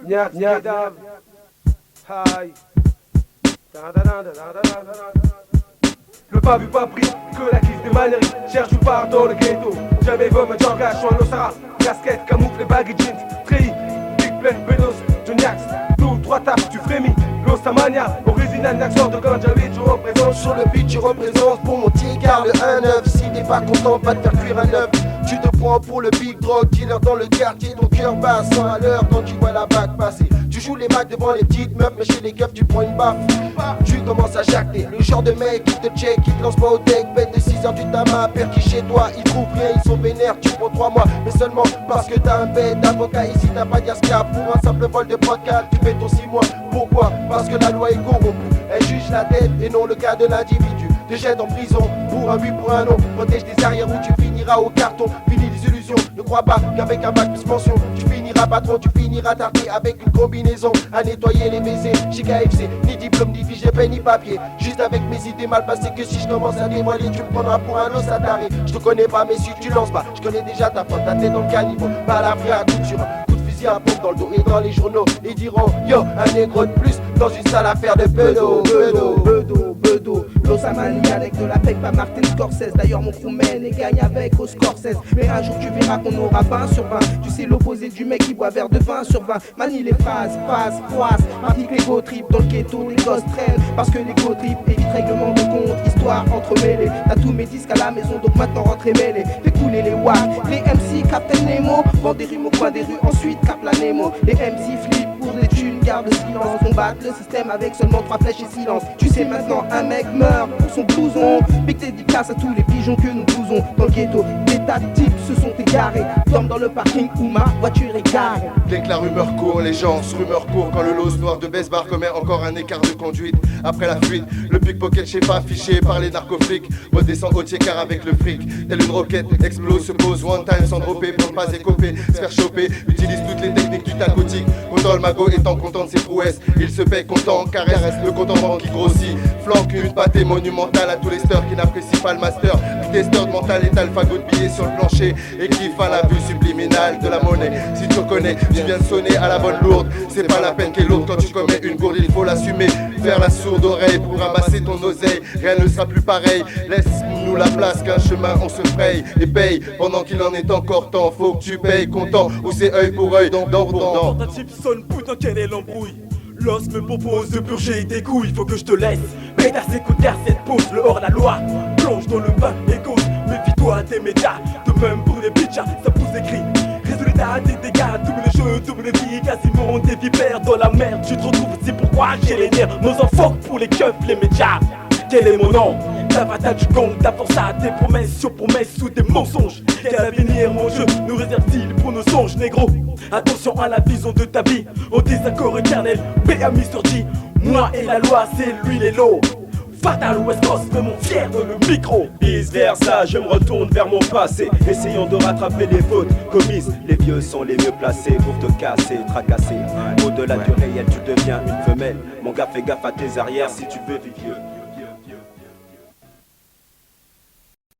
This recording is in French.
Nyak, nyak, Aïe. Le pas vu pas pris, que la crise des maneries. Cherche du part dans le ghetto. Jamais veut me janga, je suis un osara. Casquette, camoufle, baggy jeans. Treillis, big plein, pédos, Joniax. 2 ou 3 tapes, tu frémis. L'Ostamania, original, accent de ganja, je représente. Sur le beat, je représente pour mon tigard le 1-9. Si t'es pas content, va te faire cuire un œuf. Tu te prends pour le big drug dealer dans le quartier. Ton cœur bat 100 à l'heure quand tu vois la bague passer. Tu joues les macs devant les petites meufs, mais chez les keufs tu prends une baffe. Tu commences à jacter, le genre de mec qui te check, qui te lance pas au deck. Bête de 6h du tabac, père qui chez toi, ils trouvent rien, ils sont vénères. Tu prends 3 mois, mais seulement parce que t'as un bête d'avocat. Ici t'as pas d'asca pour un simple vol de podcast. Tu fais ton 6 mois, pourquoi? Parce que la loi est corrompue. Elle juge la tête et non le cas de l'individu. Te jette en prison pour un oui, pour un non. Protège tes arrières où tu finiras au carton. Fini les illusions, ne crois pas qu'avec un bac plus mention tu finiras patron, tu finiras tardé avec une combinaison à nettoyer les baisers. Chez KFC, ni diplôme, ni fiche de paie, ni papier. Juste avec mes idées mal passées que si je commence à dévoiler, tu me prendras pour un os à taré. Je te connais pas mais si tu lances pas, je connais déjà ta faute, ta tête dans le caniveau. Pas la vraie à coup sur un coup de fusil à pompe dans le dos et dans les journaux. Ils diront yo, un négro de plus dans une sale affaire de bedo, bedo, bedo, bedo. L'Osamania avec de la paix, pas Martin Scorsese. D'ailleurs mon crew mène et gagne avec au Scorsese. Mais un jour tu verras qu'on aura 20 sur 20. Tu sais l'opposé du mec qui boit verre de 20 sur 20. Manie les phrases, passe, froisse. Pratique les go trips dans le ghetto, les gosses traînent. Parce que les go trips évitent règlement de compte. Histoire entremêlée. T'as tous mes disques à la maison donc maintenant rentre et mêlée. Fais couler les watts, les MC Captain Nemo. Vend des rimes au coin des rues, ensuite cap la Nemo. Les MC flippent pour des thunes, garde le silence. Combattre le système avec seulement 3 flèches et silence. Tu sais maintenant un mec meurt pour son blouson. Big dédicace à tous les pigeons que nous blousons. Dans le ghetto, des tas de types se sont égarés. Dorment dans le parking où ma voiture est garée. Dès que la rumeur court, les gens se rumeur court. Quand le los noir de Besbar commet encore un écart de conduite. Après la fuite, le pickpocket chez pas affiché par les narcoflics redescend au tiers avec le fric. Telle une roquette, explose, se pose one time sans dropper pour ne pas écoper, se faire choper. Utilise toutes les techniques du tacotique. Content le magot étant content de ses prouesses. Il se paie content, caresse le compte en banque qui grossit. Flanque une pâtée monumentale à tous les steurs qui n'apprécient pas le master. Testeur de mental est alphago de billets sur le plancher et kiffe à la vue subliminale de la monnaie. Si tu reconnais, tu viens de sonner à la bonne lourde. C'est pas la peine qu'elle lourde quand tu commets une gourde, il faut l'assumer. Faire la sourde oreille pour ramasser ton oseille. Rien ne sera plus pareil. Laisse-nous la place qu'un chemin on se fraye et paye pendant qu'il en est encore temps. Faut que tu payes content ou c'est œil pour œil, dent pour dent. Ta chip sonne, putain quelle est l'embrouille. L'os me propose de purger tes couilles, faut que je te laisse. Pétasse, écoutez cette pause, le hors-la-loi. Plonge dans le bain et cause, méfie-toi des médias. De même pour les bitchas, ça pousse des cris. Résultat des dégâts, double les jeux, double les vies. Quasiment des vipères dans la merde. Tu te retrouves, c'est pourquoi j'ai les nerfs. Nos enfants pour les keufs, les médias. Quel est mon nom? L'avatar du gang, la force à des promesses sur promesses ou des mensonges. Quel avenir mon jeu nous réserve-t-il pour nos songes négro? Attention à la vision de ta vie, en désaccord éternel. B.A. Mr. G, moi et la loi c'est lui les lots. Fatal West Coast, mais mon fier de le micro. Vice versa, je me retourne vers mon passé, essayons de rattraper les fautes commises. Les vieux sont les mieux placés pour te casser, tracasser. Au-delà du réel, tu deviens une femelle. Mon gars, fais gaffe à tes arrières si tu veux vivre vieux.